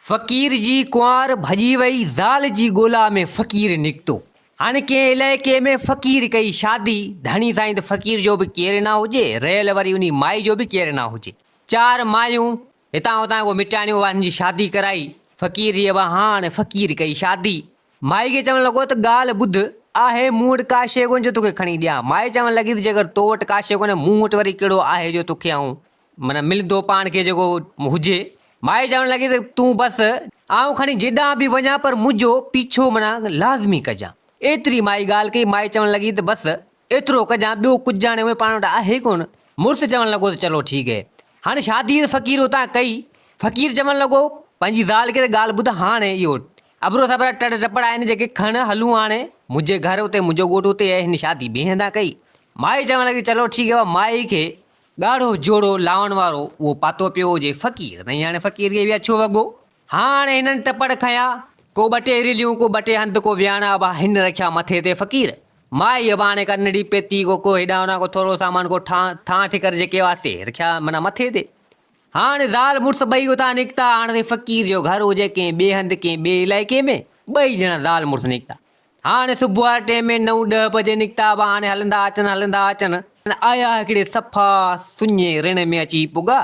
फ़कीर जी कुंवार भॼी वई ज़ाल जी ॻोल्हा में फ़कीर निकितो। हाणे कंहिं इलाइक़े में फ़कीर कई शादी, धणी साईं त फ़कीर जो बि केरु न हुजे, रहियल वरी उन माई जो बि केरु न हुजे। चार मायूं हितां हुतां को मिटाणियूं वारनि जी शादी कराई। फ़कीर जी हाणे फ़कीर कई शादी। माई खे चवणु लॻो त ॻाल्हि ॿुध, आहे मूं वटि का शइ कोन जो तोखे खणी ॾियां। माई चवणु लॻी त जेकर तो वटि का शइ कोन्हे, मूं वटि वरी कहिड़ो आहे जो तोखे आऊं माना मिलंदो पाण खे जेको हुजे। माई चवणु लॻी त तूं बसि आऊं खणी जेॾां बि वञा पर मुंहिंजो पीछो माना लाज़मी कजां। एतिरी माई ॻाल्हि कई। माई चवणु लॻी त बसि एतिरो कजां, ॿियो कुझु हाणे उहे पाण वटि आहे कोन। मुड़ुसु चवणु लॻो त चलो ठीकु आहे। हाणे शादी फ़कीर हुतां कई। फ़कीर चवणु लॻो पंहिंजी ज़ाल खे त ॻाल्हि ॿुध, हाणे इहो अबरो सबर टड़ टपड़ आहिनि जेके खण हलूं हाणे मुंहिंजे घर उते, मुंहिंजो ॻोठु उते आहे, हिन शादी ॿिए हंधा कई। माई चवणु लॻी चलो ठीकु आहे। माई खे ॻाढ़ो जोड़ो लावण वारो उहो पातो पियो हुजे फ़कीर। भई हाणे फ़कीर खे बि अछो वॻो। हाणे हिननि टपड़ खयां, को ॿ टे रिलियूं, को ॿ टे हंधि, को वियाणा अबा हिन रखिया मथे ते फ़कीर। माई अबा हाणे कनड़ी पेती, को हेॾां होॾां को थोरो सामान को थां ठिकर जेके वास्ते रखिया माना मथे ते। हाणे ज़ाल मुड़ुसु ॿई उतां निकिता। हाणे फ़कीर जो घर हुजे कंहिं ॿिए हंधि, कंहिं ॿिए इलाइक़े में, ॿई ॼणा ज़ाल मुड़ुसु निकिता। हाणे सुबुह वारे टाइम में 9-10 बजे निकिता। हाणे हलंदा अचनि आया हिकिड़े सफ़ा सुञे रिण में अची पुॻा।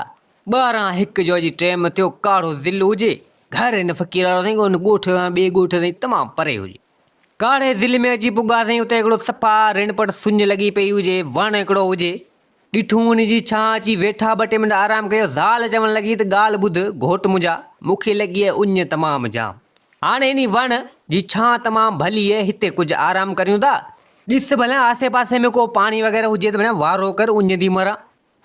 12-1 जो अॼु टाइम थियो, काढ़ो ज़िल हुजे। घर हिन फ़कीर वारो साईं उन ॻोठ ॿिए ॻोठ ताईं तमामु परे हुजे। काढ़े ज़िल में अची पुॻा साईं, उते हिकिड़ो सफ़ा रिण पट सुञ लॻी पई हुजे, वणु हिकिड़ो हुजे। ॾिठूं उन जी छां अची वेठा, 2 टे मिंट आराम कयो। ज़ाल चवणु लॻी त ॻाल्हि ॿुध घोट मुंहिंजा, मूंखे लॻी आहे उञ तमामु जाम। हाणे इन वण जी छां तमामु भली आहे, हिते कुझु आराम करियूं था। ॾिस भला आसे पासे में को पाणी वग़ैरह हुजे त भला वारो कर, उञ थी मरां।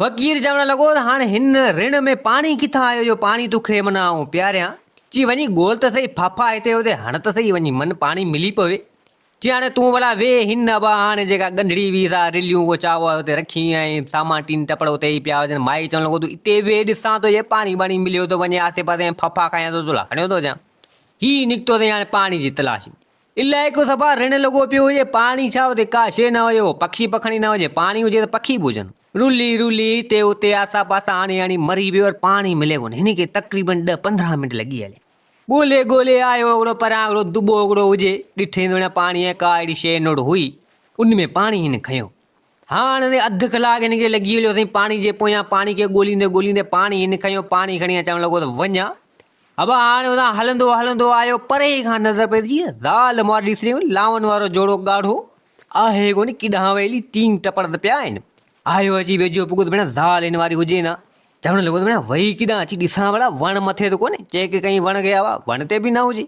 फ़कीर चवणु लॻो त हाणे हिन रिण में पाणी किथां आयो जो पाणी तोखे माना आऊं पियारियां। चई वञी ॻोल्ह त सही, फाफा हिते हुते हण त सही, वञी मन पाणी मिली पवे। चई हाणे तूं भला वेह हिन अबा हाणे जेका ॻंढड़ी हुई सा रिलियूं को चाव हुते रखी ऐं सामान टीन टपड़ उते ई पिया हुजनि। माई चवणु लॻो तूं हिते वेह, ॾिसां थो, पाणी वाणी मिलियो थो वञे आसे पासे, फफ़ा खायां थो, तुला खणियो थो अचां। ही निकितो अथई हाणे पाणी जी तलाश। इलाइक़ो सफ़ा रिण लॻो पियो हुजे, पाणी छा हुते का शइ न हुजे, पक्षी पखणी न हुजे। पाणी हुजे त पखी बि हुजनि। रुली रुली हिते उते आसा पासा आणी मरी वियो, पाणी मिले कोन। हिन खे तक़रीबन 10-15 मिंट लॻी हले। ॻोल्हे ॻोल्हे आयो हिकिड़ो परियां हिकिड़ो दुॿो हिकिड़ो हुजे, ॾिठे त पाणीअ का अहिड़ी शइ नोड़ हुई, उन में पाणी हिन खयो। हाणे अधु कलाक हिन खे लॻी वियो साईं पाणी जे पोयां, पाणी खे ॻोल्हींदे ॻोल्हींदे पाणी हिन खयो। पाणी खणी चवणु लॻो त वञा। अबा हाणे हुतां हलंदो हलंदो आयो, परे खां नज़र पइजी ज़ाल मुआर ॾिसी लावण वारो जोड़ो ॻाढ़ो आहे कोन, किॾां वेली टींग टपड़ त पिया आहिनि। आयो अची वेझो पुॻो त भेण ज़ाल हिन वारी हुजे न। चवणु लॻो त भेण वही किॾां अची ॾिसां भला, वण मथे त कोन्हे। चेक कई वण खे, आवा वण ते बि न हुजे।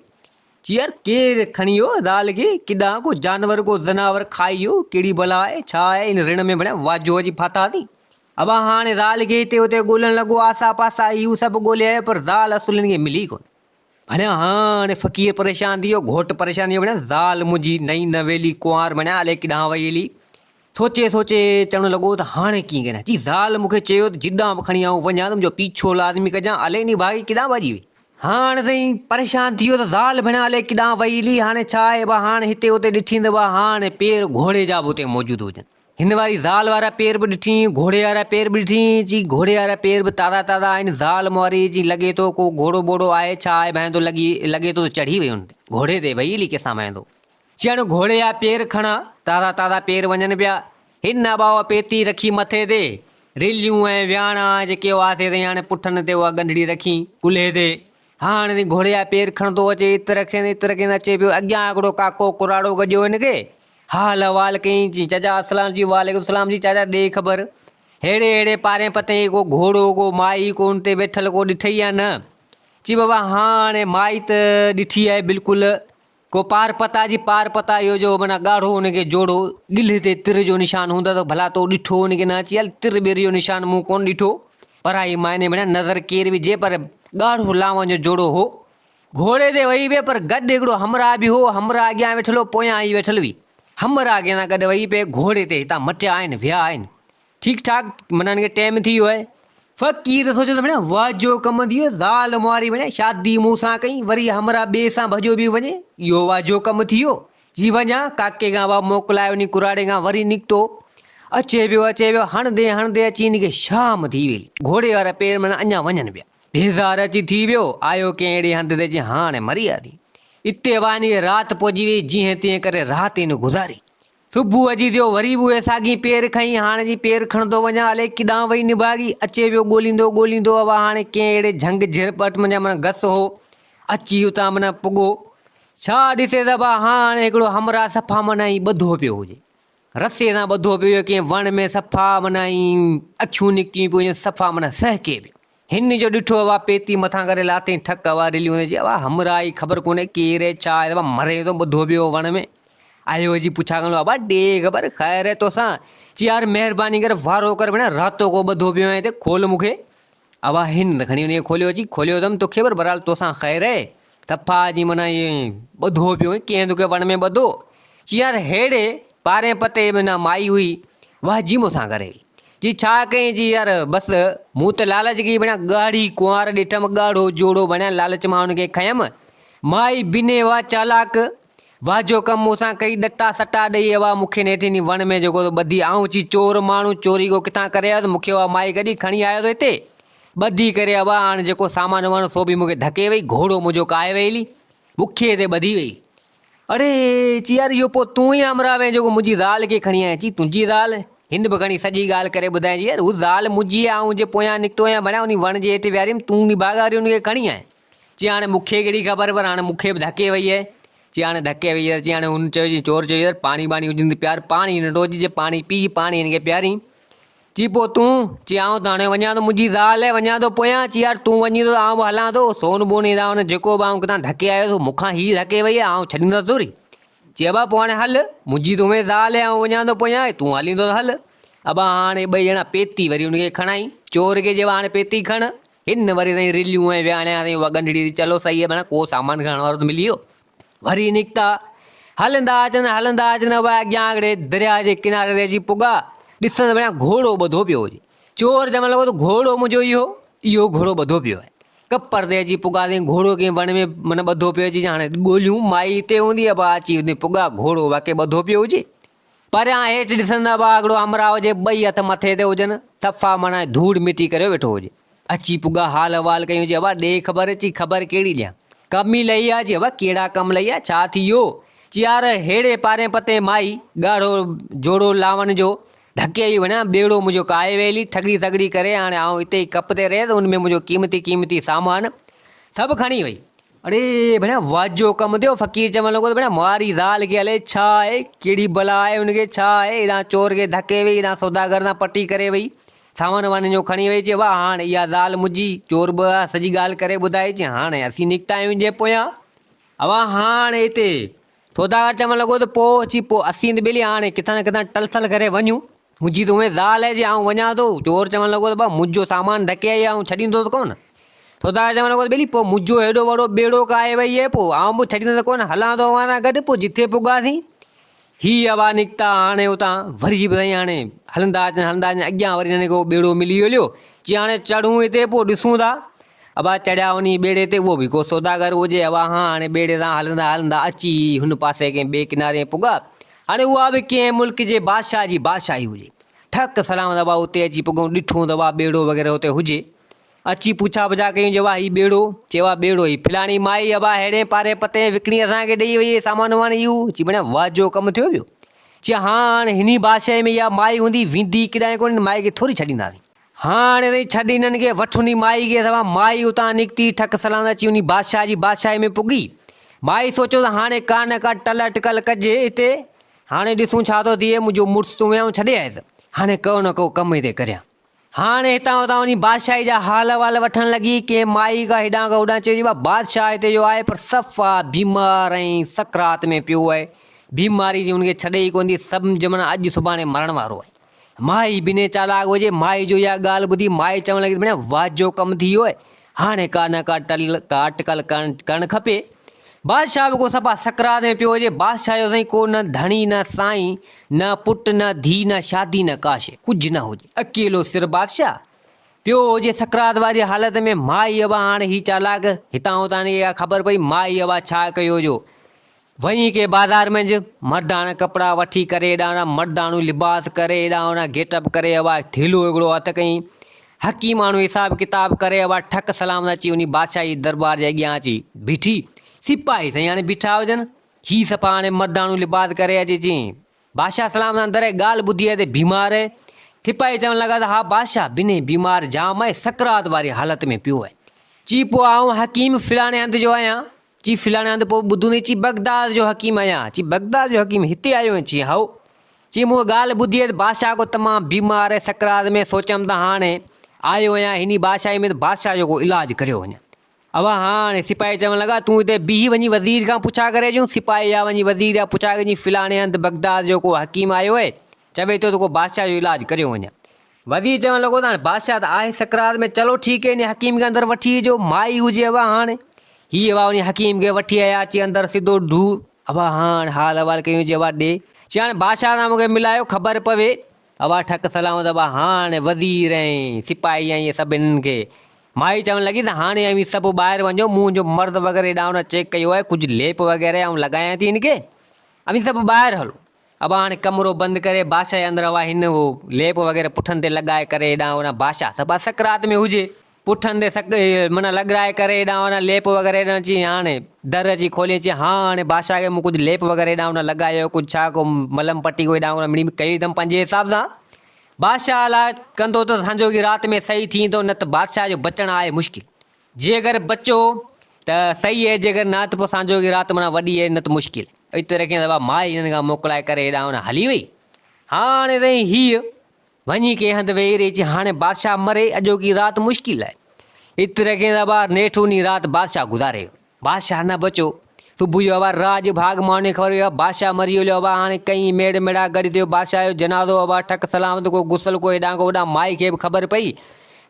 चई यार केरु खणी वियो ज़ाल खे, किॾां को जानवर को ज़नावर खाई वियो, कहिड़ी भला आहे, छा आहे इन रिण में भेण वाजो अची फाथा अथई। अबा हाणे ज़ाल खे हिते हुते ॻोल्हणु लॻो, आसा पासा इहो सभु ॻोल्हे आयो, पर ज़ाल असुल हिन खे मिली कोन। भलिया हाणे फ़कीर परेशान थी वियो, घोटु परेशान थी वियो। भेण ज़ाल मुंहिंजी नई नवेली कुंवार भेण अलाए किॾां वई हली। सोचे सोचे चवणु लॻो त हाणे कीअं कयां। चई ज़ाल मूंखे चयो त जिॾां बि खणी आऊं वञा त मुंहिंजो पीछो लाज़मी कजां, अलाए नी भाई किॾां भॼी वई। हाणे ताईं परेशान थी वियो त ज़ाल भेण अलाए किॾां वई हली। हाणे छा आहे बा, हाणे हिते हुते ॾिठी त हाणे पेर घोड़े जा बि हुते मौजूदु हुजनि। हिन वारी ज़ाल वारा पेर बि ॾिठी, घोड़े वारा पेर बि ॾिठी। चई घोड़े वारा पेर बि ताज़ा ताज़ा आहिनि। ज़ाल मुआरी जी लॻे थो को घोड़ो ॿोड़ो आहे, छा आहे भैंदो लॻे थो चढ़ी वई हुन ते, घोड़े ते वई हली कंहिंसां भैंदो। चण घोड़े जा पेर खणा, ताज़ा ताज़ा पेर वञनि पिया। हिन अबावा पेती रखी मथे ते, रिलियूं ऐं वियाणा जेके वासे ताईं हाणे पुठनि ते उहा ॻंढड़ी रखी कुल्हे ते। हाणे घोड़े जा पेर खणंदो अचे, इतर रखेंदे अचे पियो। अॻियां हिकिड़ो काको कुराड़ो गॼियो हिनखे, हाल अहिवाल कई। चई चाचा अस्सलाम जी। वालेकुम सलाम जी चाचा, ॾे ख़बर। हेड़े हेड़े पारे पते को घोड़ो को माई को उन ते वेठल को ॾिठई या न। चई बाबा हाणे माई त ॾिठी आहे बिल्कुलु, को पार पता जी पार पता इहो जो माना ॻाढ़ो हुनखे जोड़ो, गिले ते तिर जो निशान हूंदा त भला तो ॾिठो हुनखे न। अची हल तिर ॿिर जो निशान मूं कोन ॾिठो, पर आई मायने भेण नज़र केरु विझे, पर ॻाढ़ो लावण जो जोड़ो हो। घोड़े ते वेही पिए, पर गॾु हिकिड़ो हमरा बि हो। हमरा अॻियां वेठल हो, पोयां आई वेठल हुई। हमरा अॻियां गॾु वेही पिए घोड़े ते, हितां मटिया आहिनि, विया आहिनि। ठीकु ठाक माना हिनखे टाइम थी वियो आहे। फ़कीर सोचियो त भेण वाजो कमु थी वियो, ज़ाल मुआरी भेण शादी मूं सां कई, वरी हमरा ॿिए सां भॼो बि वञे, इहो वाजो कमु थी वियो। जी वञा काके खां बाबा मोकिलाए वञी कुराड़े खां, वरी निकितो। अचे पियो हणंदे हणंदे अची हिनखे शाम थी वई। घोड़े वारा पेर माना अञा वञनि पिया। बेज़ार अची थी वियो, आयो कंहिं अहिड़ी हंधि ते जीअं हाणे मरी वियासीं। इते वञी राति पहुची वई, जीअं तीअं करे राति इन गुज़ारी। सुबुह अची थियो, वरी बि उहे साॻी पेर खईं, हाणे जी पेर खणंदो वञा, अलाए किॾां वई निभागी, अचे पियो ॻोल्हींदो ॻोल्हींदो, अब हाणे कंहिं अहिड़े झंग झिरपट मुंहिंजा माना घस हो, अची उतां माना पुॻो। छा ॾिसे त हाणे हिकिड़ो हमरा सफ़ा माना ई ॿधो पियो हुजे, रसे सां ॿधो पियो, कंहिं वण में सफ़ा माना ई अखियूं निकितियूं पियूं, सफ़ा माना सहके पियो। हिन जो ॾिठो पेती मथां करे लाथईं ठक, रिलियूं हुनजी, हमरा ई ख़बर कोन्हे केरु आहे छा आहे, मरे थो ॿधो पियो वण में। आयो जी पुछा करो, ॾे ख़बर ख़ैर आहे तोसां? चई यार महिरबानी करे वारो कर भेण, रातो को ॿधो पियो आहे हिते, खोल मूंखे। हिन खणी उन खोलियो, अची खोलियो अथमि, तोखे ख़बर बरहाल तोसां ख़ैर आहे? सफ़ा जी माना ईअं ॿधो पियो, कंहिं तोखे वण में ॿधो? चई यार हेड़े पारे पते माना माई हुई, वाह जी मूंसां करे। जी छा कयईं? जी यार बसि मूं त लालच कई भेण, ॻाढ़ी कुंवार ॾिठमि, ॻाढ़ो जोड़ो बणिया, लालच मां हुनखे खयमि। माई बिने वाह चालाक, वाह जो कमु मूंसां कई, ॾटा सटा ॾेई मूंखे नेठि नी वण में जेको ॿधी आऊं। ची चोर माण्हू चोरी को किथां करे आयो, मूंखे माई कढी खणी आयो तो हिते, ॿधी करे हाणे जेको सामान वण सो बि मूंखे धके वई, घोड़ो मुंहिंजो काए वेली, मूंखे हिते ॿधी वई। अरे चई यार इहो पोइ तूं ई हमरा वे जेको मुंहिंजी ज़ाल खे खणी आहीं? चई तुंहिंजी ज़ाल? हिन बि खणी सॼी ॻाल्हि करे ॿुधाइं। यार हू ज़ाल मुंहिंजी आहे, ऐं जे पोयां निकितो आहियां भरिया उन वण जे हेठि विहारियमि, तूं उन बाग़ारी उनखे खणी आहीं। चई हाणे मूंखे कहिड़ी ख़बर, पर हाणे मूंखे बि धके वई आहे। चई हाणे धके वई आहे। चई हाणे हुन चयो, चोर चयो यार पाणी वाणी हुजनि प्यार, पाणी न रोज़ जे पाणी पी, पाणी हिनखे पियारी। चई पोइ तूं? चई आऊं त हाणे वञा थो, मुंहिंजी ज़ाल आहे, वञा थो पोयां। चई यार तूं वञी थो, आउं बि हलां थो, सोन बोन ईंदा हुन जेको बि आऊं किथां धके आयो थो, मूंखां हीअ धके वई आहे, आउं छॾींदो थोरी। चई पोइ हाणे हल, मुंहिंजी तोमें ज़ाल आहे, आउं वञा थो पोयां, तूं हलींदो त हल। हाणे ॿई ॼणा पेती वरी हुनखे खणाई, चोर खे चयो हाणे पेती खण। हिन वरी ताईं रिलियूं ऐं विहाणिया ताईं ॻंढड़ी, चलो सही आहे, माना को सामान खणण वारो त मिली वियो। वरी निकिता, हलंदा अचनि अॻियां अॻिड़े दरिया जे किनारे ते अची पुॻा, ॾिसनि भेण घोड़ो ॿधो पियो हुजे। चोर चवणु लॻो त घोड़ो मुंहिंजो इहो घोड़ो ॿधो पियो आहे। कपर ते अची पुॻासीं, घोड़ो कंहिं वण में माना ॿधो पियो अची, हाणे ॻोल्हियूं माई हिते हूंदी आहे, अची पुॻा घोड़ो वाक़ई ॿधो पियो हुजे। परियां हेठि ॾिसंदा हिकिड़ो हमरा हुजे, ॿई हथ मथे ते हुजनि, सफ़ा माना धूड़ मिटी करे वेठो हुजे। अची पुॻा हाल अहिवाल कयूं, चई ॾे ख़बर। चई ख़बर कहिड़ी ॾियां? कम ई लही आहे। चई कहिड़ा कमु लही आहे, छा थी वियो? चई यार हेड़े पारे पते माई, ॻाढ़ो जोड़ो लावण जो, धके ई वञा, ॿेड़ो मुंहिंजो काए वेली, ठगड़ी सगड़ी करे हाणे आऊं हिते ई कप ते रहे, त हुन में मुंहिंजो क़ीमती सामान सभु खणी वई। अरे भेण वाजो कमु थियो। फ़क़ीर चवणु लॻो त भेण मारी ज़ाल खे हले, छा आहे, कहिड़ी बला आहे हुनखे, छा आहे, हेॾां चोर खे धके वई, हेॾां सौदागर सां पटी करे वई, सामान वामान जो खणी वई। चई वाह हाणे इहा ज़ाल मुंहिंजी, चोर बि सॼी ॻाल्हि करे ॿुधाई। चई हाणे असीं निकिता आहियूं जे पोयां, हाणे हिते सौदागर चवणु लॻो त पोइ। अची पोइ असीं त ॿिली हाणे किथां न किथां टलथल करे वञूं, मुंहिंजी त उहे ज़ाल आहे, जे आऊं वञा थो। चोर चवणु लॻो त मुंहिंजो सामान धके आई, आऊं छॾींदो त कोन। सौदागर चवणु लॻो ॿिली पोइ मुंहिंजो हेॾो वॾो ॿेड़ो काए वई आहे, पोइ आऊं बि छॾींदो त कोन, हलां थो अवां सां गॾु। पोइ जिथे पुॻासीं हीअ निकिता, हाणे उतां वरी बि साईं हाणे हलंदा अचनि, अॻियां वरी हिनखे को ॿेड़ो मिली वियो। चई हाणे चढ़ूं हिते, पोइ ॾिसूं था। चढ़िया उन ॿेड़े ते, उहो बि को सौदागर हुजे। हाणे ॿेड़े सां हलंदा अची हुन पासे कंहिं ॿिए किनारे पुॻा, हाणे उहा बि कंहिं मुल्क जे बादशाह जी बादशाही हुजे। ठक सलाम उते अची पुॻूं, ॾिठूं ॿेड़ो वग़ैरह हुते हुजे। अची पुछा पुछा कयूं, चयो हीउ ॿेड़ो? चयो ॿेड़ो ही फलाणी माई हेड़े पारे पते विकिणी असांखे ॾेई वई सामान वामान इहो। चई भेण वाजो कमु थियो पियो। चई हाणे हिन बादशाह में इहा माई हूंदी, वेंदी किॾां कोन, माई खे थोरी छॾींदासीं। हाणे वरी छॾ हिननि खे, वठि उन माई खे। माई उतां निकिती, ठक सलाम अची उन बादशाह जी बादशाही में पुॻी। माई सोचियो त हाणे का न का टल अटकल कजे हिते, हाणे ॾिसूं छा थो थिए। मुंहिंजो मुड़ुसु तूं वियाऊं छॾे आयसि, हाणे को न को कमु हिते करियां। हाणे हितां हुतां उन बादशाही जा हाल अहिवाल वठणु लॻी, कंहिं माई खां हेॾां खां होॾां। चई बादशाह हिते जो आहे, पर सफ़ा बीमार ऐं सकरात में पियो आहे, बीमारी जी हुनखे छॾे ई कोन थी, सम्झ माना अॼु सुभाणे मरण वारो आहे। माई बिने चालाक हुजे, माई जो इहा ॻाल्हि ॿुधी माई चवणु लॻी भेण वाजो कमु थी वियो आहे, हाणे का न का अटकल करणु खपे। बादशाह बि को सफ़ा सकरात में पियो हुजे। बादशाह जो साईं को न धणी न साईं, न पुटु न धीउ, न शादी न का शइ, कुझु न हुजे, अकेलो सिर बादशाह पियो हुजे सकरात वारी हालत में। माई हाणे ही चालाक हितां हुतां इहा ख़बर पई। माई छा कयो जो वहीं के बाज़ार में मर्दाना कपिड़ा वठी करे, हेॾां मर्दाणो लिबास करे, हेॾां गेटअप करे, थेलो हिकिड़ो हथु कयईं, हकीम माण्हू हिसाब किताब करे अबा ठक सलाम अची उन बादशाही दरबार जे अॻियां अची बीठी। सिपाही साईं हाणे बीठा हुजनि, ही सफ़ा हाणे मर्दाणो लिबास करे अची चई बादशाह सलाम अंदरि ॻाल्हि ॿुधी आहे त बीमार आहे। सिपाही चवणु लॻा त हा बादशाह बिने बीमार जाम आहे, सकरात वारी हालत में पियो आहे। ची पोइ आऊं हकीम फिलाणे हंधि जो आहियां। ची फिलाणे हंधि पोइ ॿुधूं ची बगदाद जो हकीम आहियां। ची बगदाद जो हकीम हिते आयो आहियां? ची हाओ। ची मूं ॻाल्हि ॿुधी आहे त बादशाह को तमामु बीमार आहे, सकरात में, सोचमि त हाणे आयो आहियां हिन बादशाही में त बादशाह जो को इलाजु करियो वञे। अब हाणे सिपाही चवणु लॻा तूं हिते बीह वञी वज़ीर खां पुछा करे अचूं। सिपाही या वञी वज़ीर खां पुछा करे फिलाणे हंधि बगदाद जो को हकीम आयो आहे, चवे थो त को बादशाह जो इलाजु करियो वञे। वज़ीर चवणु लॻो त हाणे बादशाह त आहे सकरात में, चलो ठीकु आहे, इन हकीम खे अंदरि वठी अचो, माई हुजे। अब हाणे हीअ उन हकीम खे वठी आया, अची अंदरि सिधो ढू। अब हाणे हाल अहिवाल कयूं जवाबु ॾे। चई हाणे बादशाह सां मूंखे मिलायो, ख़बर पवे। अब ठक सलाम त हाणे वज़ीर ऐं सिपाही ऐं इहे सभिनी खे माई चवणु लॻी त हाणे अवी सभु ॿाहिरि वञो, मुंहिंजो मर्द वग़ैरह हेॾां होॾां चेक कयो आहे, कुझु लेप वग़ैरह ऐं लॻायां थी हिनखे, अवी सभु ॿाहिरि हलो। अब हाणे कमिरो बंदि करे बादशाह जे अंदरि हवा हिन उहो लेप वग़ैरह पुठनि ते लॻाए करे हेॾां होॾां बादशाह सभु सकरात में हुजे, पुठनि ते माना लॻाए करे हेॾां होॾां लेप वग़ैरह हेॾां अची हाणे दर अची खोले अची हा हाणे बादशाह खे मूं कुझु लेप वग़ैरह हेॾां होॾां लॻायो, कुझु छा को मलम पटी को हेॾां होॾां मिड़ी कई अथमि पंहिंजे हिसाब सां। बादशाह अलाए कंदो त सम्झो की राति में सही थींदो, न त बादशाह जो बचणु आहे मुश्किल। जे अगरि बचो त सही आहे, जे अगरि न त पोइ सम्झो की राति माना वॾी आहे, न त मुश्किल। एतिरे रखी माई हिननि खां मोकिलाए करे हेॾां होॾां हली वई। हाणे ताईं हीअ वञी कंहिं हंधि वेही रही अची हाणे बादशाह मरे, अॼोकी राति मुश्किल आहे। एतिरे रखी नेठि उन राति बादशाह गुज़ारे वियो, बादशाह न बचो। सुबुह जो अबा राज भाग माण्हू ख़बर हुई बादशाह मरी वियो। अबा हाणे कई मेड़ मेड़ा गॾु थियो बादशाह जो जनाज़ो। अबा ठक सलाम को गुसल को हेॾां को होॾां। माई खे बि ख़बर पई,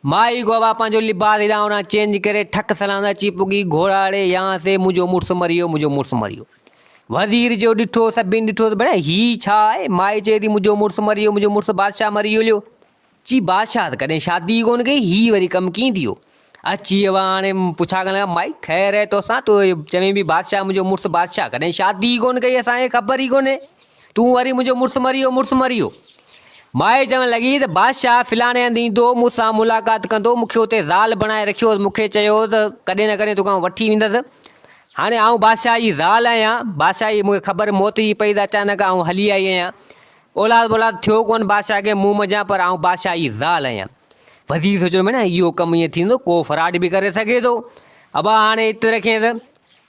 माई को अबा पंहिंजो लिबास हेॾां होॾां चेंज करे ठक सलाम अची पुगी घोड़ाड़े यहाँ से मुंहिंजो मुड़ुसु मरी वियो, मुंहिंजो मुड़ुसु मरी वियो। वज़ीर जो ॾिठो, सभिनी ॾिठो त भई हीअ छा आहे? माई चए थी मुंहिंजो मुड़ुसु मरी वियो, मुंहिंजो मुड़ुसु बादशाह मरी वियो। ची बादशाह त कॾहिं शादी कोन कई, हीअ वरी कमु कीअं थी वियो? अची अब हाणे पुछा करण लॻा माई ख़ैर आहे तोसां, तूं चवे बि बादशाह मुंहिंजो मुड़ुसु बादशाह, कॾहिं शादी कोन कई, असांखे ख़बर ई कोन्हे, तूं वरी मुंहिंजो मुड़ुसु मरी वियो, मुड़ुसु मरी वियो। माई चवणु लॻी त बादशाह फिलाणे हंधि ईंदो, मूंसां मुलाक़ात कंदो, मूंखे हुते ज़ाल बणाए रखियो, मूंखे चयो त कॾहिं न कॾहिं तोखां वठी वेंदसि। हाणे आउं बादशाह जी ज़ाल आहियां, बादशाह जी मूंखे ख़बर मौत जी पई त अचानक आउं हली आई आहियां, औलाद औलाद थियो कोन बादशाह खे मुंहुं मञा, पर आउं बादशाह जी ज़ाल आहियां। वज़ीर सोचियो न इहो कमु ईअं थींदो, को फ्रॉड बि करे सघे थो। अबा हाणे हिते रखे त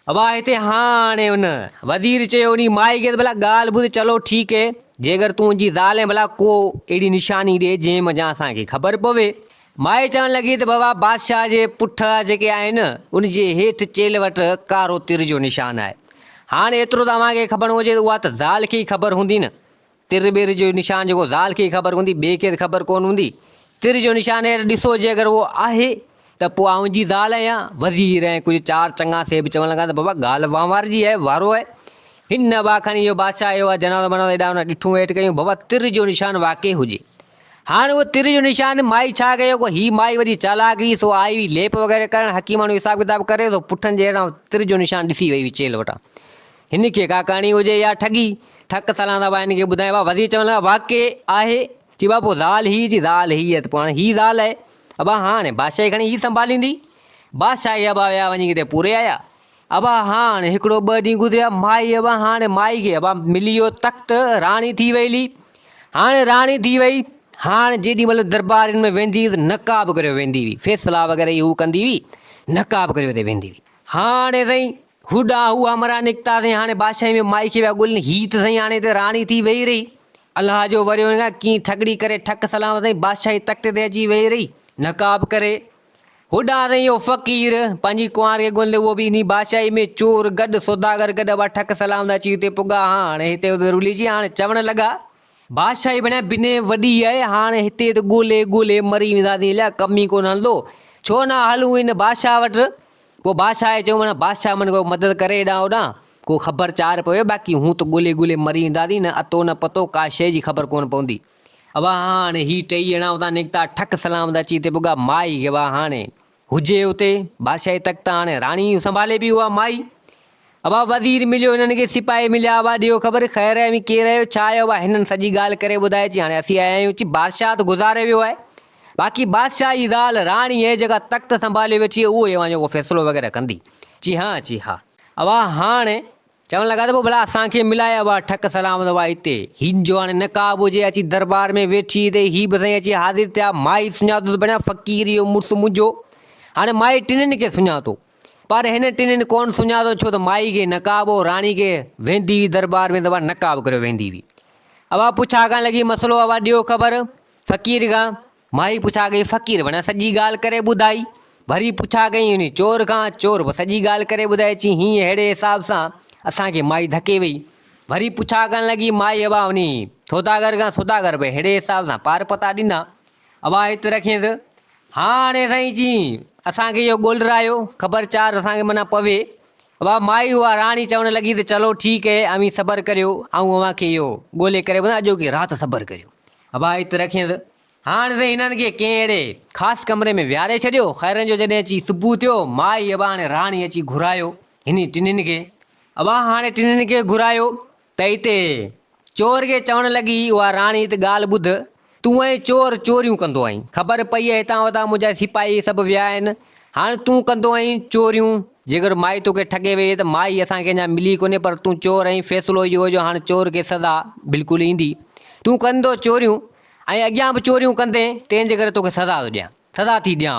अबा हिते हाणे हुन वज़ीर चयो उन माई खे त भला ॻाल्हि ॿुध, चलो ठीकु आहे, जे अगरि तूं मुंहिंजी ज़ाल आहे भला को अहिड़ी निशानी ॾे जंहिं मञा असांखे ख़बर पवे। माई चवणु लॻी त बाबा बादशाह जे पुठ जेके आहिनि उनजे हेठि चेल वटि कारो तिर जो निशान आहे। हाणे एतिरो तव्हांखे ख़बर हुजे त उहा त ज़ाल खे ई ख़बर हूंदी न, तिर ॿिर जो निशान जेको ज़ाल खे ई ख़बर हूंदी, ॿिए खे त ख़बर कोन हूंदी। तिर जो निशान हेठि ॾिसो, जे अगरि उहो आहे त पोइ आउं जी ज़ाल आहियां। वज़ीर ऐं कुझु चारि चङा से बि चवणु लॻा त बाबा ॻाल्हि वंवार जी आहे, वारो आहे। हिन बा खणी इहो बादशाह इहो आहे जनाज़ो बनाज़ो हेॾां होॾां ॾिठूं हेठि कयूं, बाबा तिर जो निशान वाक़ई हुजे। हाणे उहो तिर जो निशान माई छा कयो, को हीअ माई वरी चालाकी सो आई हुई लेप वग़ैरह करणु, हकीम माण्हू हिसाब किताब करे थो, पुठनि जे हेॾां तिर जो निशान ॾिसी वई हुई चेल वटां। हिन खे का करणी हुजे या ठगी, ठक सलां था हिन खे ॿुधायो आहे। वज़ीर चवणु लॻा वाक़ई आहे। चई बा पोइ ज़ाल हीअ जी ज़ाल हीअ आहे त पोइ हाणे हीअ ज़ाल आहे। अबा हाणे बादशाह खणी हीअ संभालींदी। बादशाह अबा विया वञी किथे पूरे आया। अबा हाणे हिकिड़ो ॿ ॾींहं गुज़रिया, माई अबा हाणे माई खे अबा मिली वियो तख़्त, राणी थी वई ली। हाणे राणी थी वई, हाणे जेॾी महिल दरबार में वेंदी हुई त नक़ाब करे वेंदी हुई, फैसला वग़ैरह हू कंदी हुई, नक़ाब करे हुते वेंदी हुई। हाणे साईं हुॾा हू हमरा निकिता साईं, हाणे बादशाह में माई खे विया ॻोल्हनि, हीअ त साईं हाणे त राणी थी वेही रही, अलाह जो वरियो कीअं ठगड़ी करे ठक सलाम साईं बादशाही तख़्त ते अची वेही रही नक़ाब करे। होॾा साईं इहो फ़क़ीर पंहिंजी कुंवार खे ॻोल्हे, उहो बि इन बादशाही में चोर गॾु सौदागर गॾु अबा ठक सलाम अची हिते पुॻा। हाणे हिते हुते रुलिजी हाणे चवणु लॻा बादशाही बणिया बिने वॾी आहे, हाणे हिते त ॻोल्हे ॻोल्हे मरी वेंदासीं, अलिया कमु ई कोन हलंदो, छो न हलूं इन बादशाह वटि। पोइ बादशाह चयो माना बादशाह मन को मदद करे हेॾां होॾां, को ख़बर चार पियो, बाक़ी हूं त ॻोल्हे ॻोल्हे मरी वेंदासीं, न अतो न पतो का शइ जी ख़बर कोन पवंदी। अबा हाणे हीअ टई ॼणा हुतां निकिता, ठक सलाम अची हिते पुॻा। माई खे अबा हाणे हुजे हुते बादशाही तख़्त, हाणे राणी संभाले बि उहा माई। अबा वज़ीर मिलियो, हिननि खे सिपाही मिलिया, अबा ॾियो ख़बर ख़ैर आहे केरु आहियो छा आहियो? अबा हिननि सॼी ॻाल्हि करे ॿुधाए। अची हाणे असीं आया आहियूं। बादशाह त गुज़ारे वियो आहे, बाक़ी बादशाही ज़ाल राणी है जेका तख़्त संभाले वेठी है उहो जेको फ़ैसिलो वग़ैरह कंदी। जी हाँ अवा हाणे चवण लॻा त पोइ भला असांखे मिलाए अवा ठक सलाम अवा हिते हिन जो हाणे नकाब हुजे अची दरबार में वेठी ते ही बि साईं अची हाज़िर थिया। माई सुञातो त बढ़िया फ़क़ीर इहो मुड़ुसु मुंहिंजो। हाणे माई टिनिनि खे सुञातो पर हिन टिनिनि कोन सुञातो छो त माई खे नकाब हो, राणी खे वेंदी हुई दरबार में त नकाब करे वेंदी हुई। अवा पुछा करण लॻी मसलो अवा ॾियो ख़बर फ़क़ीर खां। माई पुछा कई फ़क़ीर बढ़िया सॼी ॻाल्हि करे ॿुधाई। वरी पुछा कई उन चोर खां, चोर बि सॼी ॻाल्हि करे ॿुधाए चई हीअं अहिड़े हिसाब सां असांखे माई धके वई। वरी पुछा करण लॻी माई अवा उन सौदागर खां, सौदागर बि अहिड़े हिसाब सां पार पता ॾिना। अवा हिते रखियसि हाणे साईं जी असांखे इहो ॻोल्हायो ख़बरचार असांखे माना पवे। अवा माई उहा राणी चवण लॻी त चलो ठीकु है अमी सबर करियो ऐं अव्हांखे इहो ॻोल्हे करे अॼो की राति सबर करियो। अवा हिते रखियसि हाणे त हिननि खे कंहिं अहिड़े ख़ासि कमरे में विहारे छॾियो। ख़ैरनि जो जॾहिं अची सुबुह थियो माई अवा हाणे राणी अची घुरायो हिन टिनिनि खे। अवा हाणे टिनिनि खे घुरायो त हिते चोर खे चवण लॻी उहा राणी त ॻाल्हि ॿुध तूं ऐं चोर चोरियूं कंदो आहीं, ख़बर पई आहे हितां हुतां मुंहिंजा सिपाही सभु विया आहिनि। हाणे तूं कंदो आहीं चोरियूं, जेकर माई तोखे ठगे वई त माई असांखे अञा मिली कोन्हे पर तूं चोर आहीं। फ़ैसिलो इहो हुयो हाणे चोर खे सज़ा बिल्कुलु ईंदी। तूं कंदो चोरियूं ऐं अॻियां बि चोरियूं कंदे तंहिंजे करे तोखे सज़ा थो ॾियां, सज़ा थी ॾियां।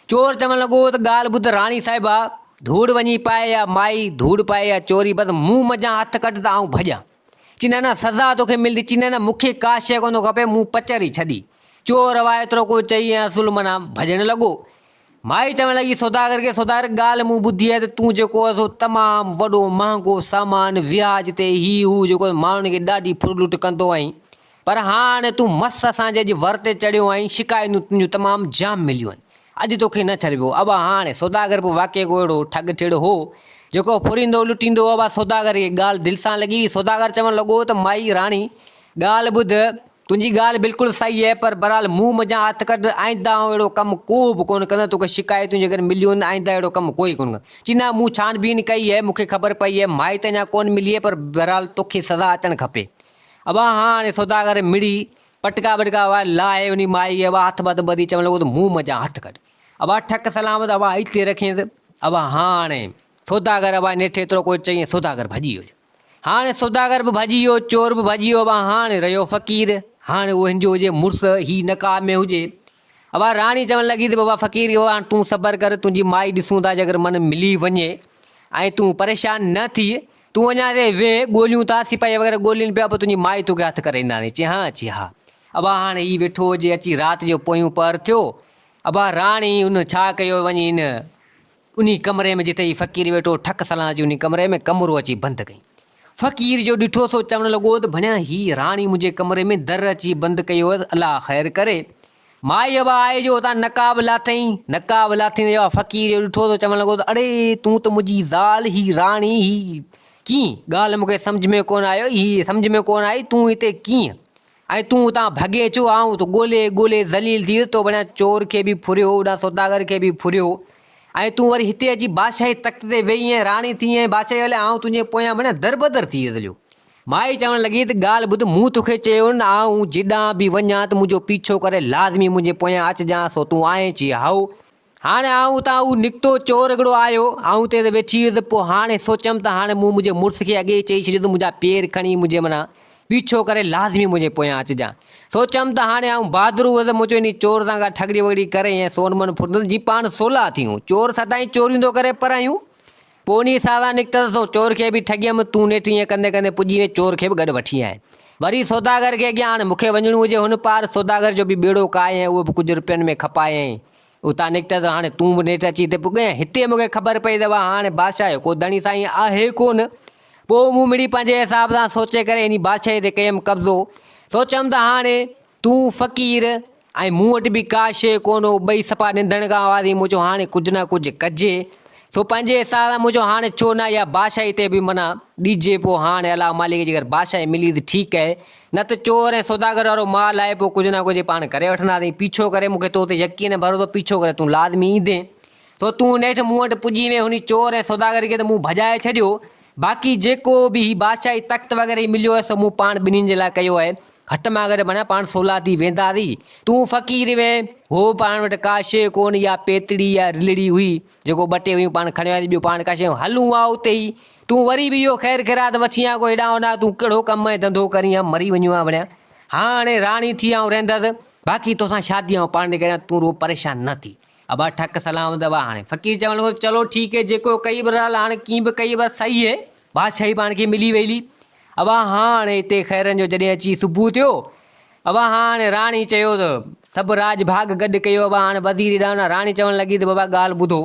चोर चवणु लॻो त ॻाल्हि ॿुध राणी साहिबा धूड़ वञी पाए या माई धूड़ पाए या चोरी बसि मुंहुं मज़ा हथु कढ त आऊं भॼां। चई न न सज़ा तोखे मिलंदी। चई न न मूंखे का शइ कोन खपे, मूं पचर ई छॾी। चोर अवा एतिरो को चई ऐं असुल माना भॼणु लॻो। माई चवणु लॻी सौदागर खे सौदागर ॻाल्हि मूं ॿुधी आहे त तूं जेको आहे सो तमामु वॾो महांगो सामान व्याज ते ही हू जेको माण्हुनि खे ॾाढी फुट लुट कंदो आहीं पर हाणे तूं मस असांजे अॼु वर ते चढ़ियो आहीं। शिकायतूं तुंहिंजूं तमामु जाम मिलियूं आहिनि, अॼु तोखे न छॾिबो। अवा हाणे सौदागर बि वाक़ई को अहिड़ो ठग ठेड़ हो जेको फुरींदो लुटींदो। अवा सौदागर खे ॻाल्हि दिलि सां लॻी। सौदागर चवणु लॻो त माई राणी ॻाल्हि ॿुध तुंहिंजी ॻाल्हि बिल्कुलु सही आहे पर बहरहाल मुंहुं मज़ा हथु कढ। आईंदा अहिड़ो कमु को बि कोन कंदो। तोखे शिकायतूं जेकर मिलियूं आहिनि आईंदा अहिड़ो कमु कोई कोन कंदो। चई न मूं छानबीन कई आहे, मूंखे ख़बर पई आहे माई त अञा कोन मिली आहे पर बहरहाल तोखे सज़ा अचणु खपे। अवा हाणे सौदागर मिड़ी पटका वटका लाहे उन माई अवा हथु बद ॿधी चवणु लॻो त मुंहुं मज़ा हथु कढ। अवा ठक सलामत अवा हिते रखियसि। अवा हाणे सौदागर अवा नेठि एतिरो कोई चई सौदागर भॼी वियो। हाणे सौदागर बि भॼी वियो, चोर बि भॼी वियो। अवा हाणे रहियो फ़क़ीर। हाणे उहो हिनजो हुजे मुड़ुसु ही नकाब में हुजे। अवा राणी चवणु लॻी त बाबा फ़क़ीर हाणे तूं सबर कर, तुंहिंजी माई ॾिसूं था जेकर मन मिली वञे ऐं तूं परेशान न थी, तूं अञा ते वेह ॻोल्हियूं था सिपाही वग़ैरह ॻोल्हिनि पिया पोइ तुंहिंजी माई तोखे हथु करे ईंदासीं। चई हा। अवा हाणे ही वेठो हुजे अची राति जो पोयूं पहर थियो। अवा राणी उन छा कयो वञी उन कमरे में जिते ही फ़क़ीर वेठो ठक सलाह जी उन कमरे में कमरो अची बंदि कई। फ़क़ीर जो ॾिठो सो चवणु लॻो त भणिया ही राणी मुंहिंजे कमरे में दर अची बंदि कयो अलाह ख़ैरु करे। माई अवा आहे जो हुतां नकाब लाथईं। नकाब लाथईं फ़क़ीर जो ॾिठो त चवणु लॻो त अड़े तूं त मुंहिंजी ज़ाल ही राणी ही कीअं ॻाल्हि मूंखे सम्झ में कोन आयो, ही सम्झ में कोन आई तूं हिते कीअं ऐं तूं हुतां भॻे छो। आऊं त ॻोल्हे ॻोल्हे ज़लील थी तो बढ़िया चोर खे बि फुरियो, होॾां सौदागर खे बि फुरियो ऐं तूं वरी हिते अची बादशाही तख़्त ते वेही ऐं राणी थी ऐं बादशाही हले आऊं तुंहिंजे पोयां बढ़िया दरबदर थी वियो। माई चवणु लॻी त ॻाल्हि ॿुध मूं तोखे चयो न आऊं जिॾां बि वञा त मुंहिंजो पीछो करे लाज़मी मुंहिंजे पोयां अचिजांइ। सो तूं आहीं? चई हाओ। हाणे आऊं त उहो निकितो चोर हिकिड़ो आयो आऊं ते वेठी हुअसि। पोइ हाणे सोचियमि त हाणे मूं मुंहिंजे मुड़ुस खे अॻे चई छॾियो त मुंहिंजा पेर खणी मुंहिंजे माना पीछो करे लाज़मी मुंहिंजे पोयां अचिजांइ। सोचियमि त हाणे आऊं बहादुर हुअसि, मूं चयो इन चोर सां गॾु ठगड़ी वगड़ी करे ऐं सोन मन फुटंदो जी पाण सोला थियूं। चोर सदाईं चोरियूं थो करे पर आहियूं पोइ उन सां निकितसि। सो चोर खे बि ठगियमि, तूं नेठि ईअं कंदे कंदे पुॼी वञे चोर खे बि गॾु वठी आए। वरी सौदागर खे अॻियां हाणे मूंखे वञिणो हुजे हुन पार, सौदागर जो बि बेड़ो काए ऐं उहो बि कुझु रुपयनि में खपाए ऐं उतां निकितसि। हाणे तूं बि नेठि अची हिते पुॻे। हिते मूंखे ख़बर पई अथव हाणे बादशाह जो को धणी साईं आहे कोन। पोइ मूं मिड़ी पंहिंजे हिसाब सां सोचे करे इन बादशाही ते कयमि कब्ज़ो। सोचियमि त हाणे तूं फ़क़ीर ऐं मूं वटि बि का शइ कोन, ॿई सफ़ा निंधण खां वारी। मूं चयो हाणे कुझु न कुझु कजे। सो पंहिंजे हिसाब सां मूं चयो हाणे छो न इहा बादशाही ते बि माना ॾिजे। पोइ हाणे अलाह मालिक जी अगरि बादशाही मिली त ठीकु आहे, न त चोर ऐं सौदागर वारो माल आहे पोइ कुझु न कुझु पाण करे वठंदासीं। पीछो करे मूंखे तो ते यकीन भरोसो पीछो करे तूं लाज़मी ईंदे। तो तूं नेठि मूं वटि पुॼी वञे हुन चोर ऐं सौदागर खे त मूं भॼाए छॾियो। बाक़ी जेको बि बादशाही तख़्त वग़ैरह मिलियो आहे सो मूं पाण ॿिन्हिनि जे लाइ कयो आहे। घटि में घटि माना पाण 16 थी वेंदासीं। तूं फ़क़ीर वे, हो पाण वटि का शइ कोन, या पेतड़ी या रिलड़ी हुई जेको 2 टे हुयूं पाण खणी वियासीं, ॿियो पाण का शइ हलूं आ उते ई। तूं वरी बि इहो ख़ैर ख़ैरात वठी आ को हेॾां होॾां, तूं कहिड़ो कमु ऐं धंधो करीं आ, मरी वञूं आ वणिया। हाणे राणी थी आऊं रहंदसि, बाक़ी तोसां शादी आऊं पाण करियां, तूं रो परेशान न थी। अबा ठक सलाम दबा। हाणे फ़क़ीर चवण लॻो चलो ठीक है, जेको कई बरहाल हाणे कीअं बि कई बस सही है, बादशाही पाण खे मिली वेली। अबा हाणे हिते ख़ैरनि जो जॾहिं अची सुबुह थियो, अबा हाणे राणी चयो त सभु राज भाग गॾु कयो। अबा हाणे वज़ीर ॾांहुं राणी चवणु लॻी त बाबा ॻाल्हि ॿुधो,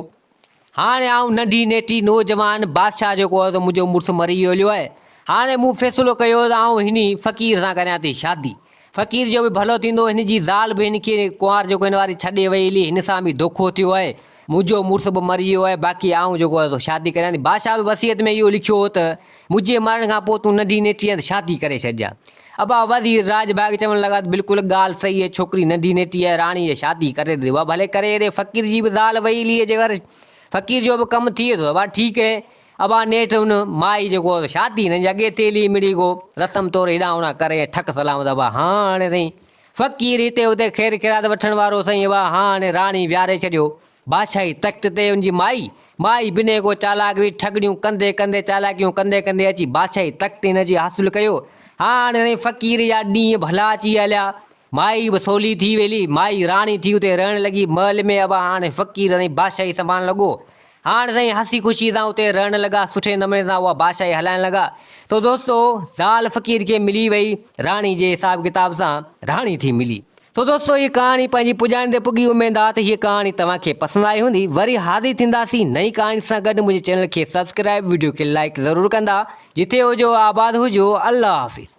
हाणे आऊं नंढी नेटी नौजवान बादशाह जेको आहे त मुंहिंजो मुड़ुसु मरी वियो आहे। हाणे मूं फ़ैसिलो कयो त आऊं हिन फ़क़ीर सां करियां थी शादी। फ़क़ीर जो बि भलो थींदो, हिन जी ज़ाल बि हिन खे कुंवार जेको हिन वारी छॾे वई हली, हिन सां बि धोखो थियो आहे, मुंहिंजो मुड़ुसु बि मरी वियो आहे, बाक़ी आऊं जेको आहे तो शादी करियां थी। बादशाह बि वसीयत में इहो लिखियो हो त मुंहिंजे मरण खां पोइ तूं नंढी नेटीअ सां शादी करे छॾिजां। अबा वज़ीर राजबाग चवणु लॻा बिल्कुलु ॻाल्हि सही आहे, छोकिरी नंढी नेटी आहे, राणी आहे, शादी करे ॾे। वाह भले करे हेॾे फ़क़ीर जी बि ज़ाल वई हली जे घर, फ़क़ीर जो बि कमु थी वियो। वाह ठीकु है। अबा नेठि हुन माई जेको आहे शादी हिन जे अॻे थेली मिड़ी को रस्म तौरु हेॾां होॾां करे ठक सलाम दबा। हाणे साईं फ़क़ीर हिते हुते ख़ैर ख़ैरात वठण वारो साईं, अबा हाणे राणी विहारे छॾियो बादशाही तख़्त ते। हुनजी माई बिने को चालाक हुई, ठगड़ियूं कंदे कंदे चालाकियूं कंदे कंदे अची बादशाही तख़्त हिन जी हासिलु कयो। हाणे साईं फ़क़ीर जा ॾींहं भला अची हलिया, माई बि सवली थी वेली, माई राणी थी उते रहण लॻी महल में। अबा हाणे फ़क़ीर साईं बादशाही संभालण लॻो। हाणे साईं हसी ख़ुशी सां उते रहण लॻा, सुठे नमूने सां उहा बादशाही हलाइण लॻा। तो दोस्तो ज़ाल फ़क़ीर खे मिली वई, राणी जे हिसाब किताब सां राणी थी मिली। तो दोस्तो ये कहानी पंहिंजी पुॼाइण ते पुॻी। उमेद आहे त हीअ कहानी तव्हांखे पसंदि आई हूंदी। वरी हाज़िर थींदासीं नई कहानी सां गॾु। मुंहिंजे चैनल खे सब्सक्राइब, वीडियो खे लाइक ज़रूरु कंदा। जिथे हुजो आबाद हुजो। अल्लाह हाफ़िज़।